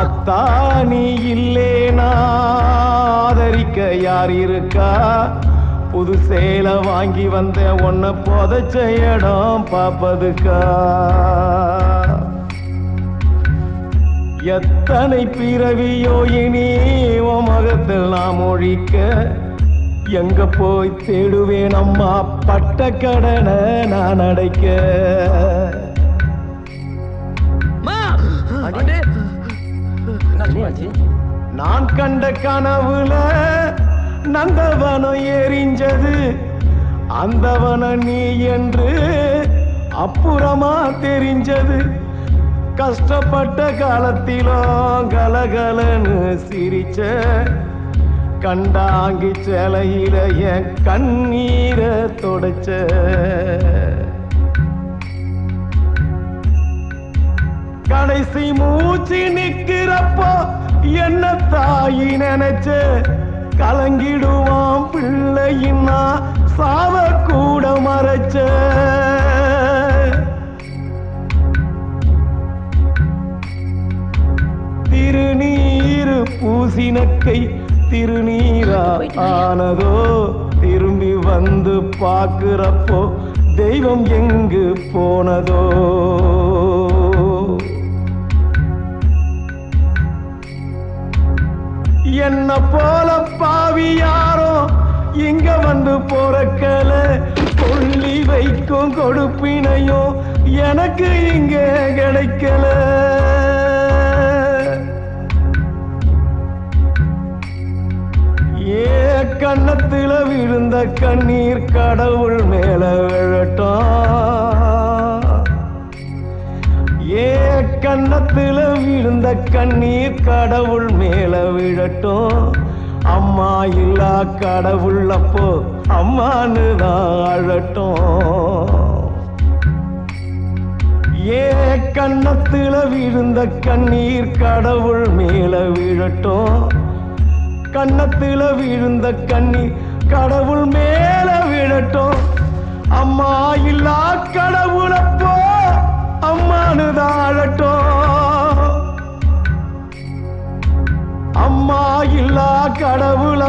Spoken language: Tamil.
ஆத்தா நீ இல்லேனா ஆதரிக்க யார் இருக்கா? புது சேலை வாங்கி வந்த உன்னை புதைச்ச இடம் பாப்பதுக்கா? எத்தனை பிறவியோ இனி உன் மகத்தில் நாம் ஒழிக்க, எங்க போய் தேடுவேன் அம்மா பட்ட கடனை நான் அடைக்க. நான் கண்ட கனவுல நந்தவனம் எரிஞ்சது, அந்தவனம் நீ என்று அப்புறமா தெரிஞ்சது. கஷ்டப்பட்ட காலத்திலும் கலகலன்னு சிரிச்ச, கண்டாங்கி சேலையில என் கண்ணீரை தொடச்ச. கடைசி மூச்சு நிக்கிறப்போ என்ன தாயி நினைச்ச, கலங்கிடுவான் பிள்ளையின்னா சாவ கூட மறைச்ச. திருநீரு பூசினக்கை திருநீரா ஆனதோ, திரும்பி வந்து பார்க்கிறப்போ தெய்வம் எங்கு போனதோ. என்ன போல பாவி யாரோ இங்க வந்து போறக்கல, கொள்ளி வைக்கும் கொடுப்பினையும் எனக்கு இங்க கிடைக்கல. ஏ கண்ணத்துல விழுந்த கண்ணீர் கடவுள் மேல விழட்டும், ஏ கண்ணத்துல விழுந்த கண்ணீர் கடவுள் மேல விழட்டும். அம்மா இல்லா கடவுள் அப்போ அம்மானு தான் அழட்டும். ஏ கண்ணத்துல விழுந்த கண்ணீர் கடவுள் மேல விழட்டும், கண்ணத்துல விழுந்த கண்ணீர் கடவுள் மேல விழட்டும். அம்மா இல்லா கடவுள் அப்போ அம்மானு தான் அழட்டும். அம்மா இல்லா கடவுள்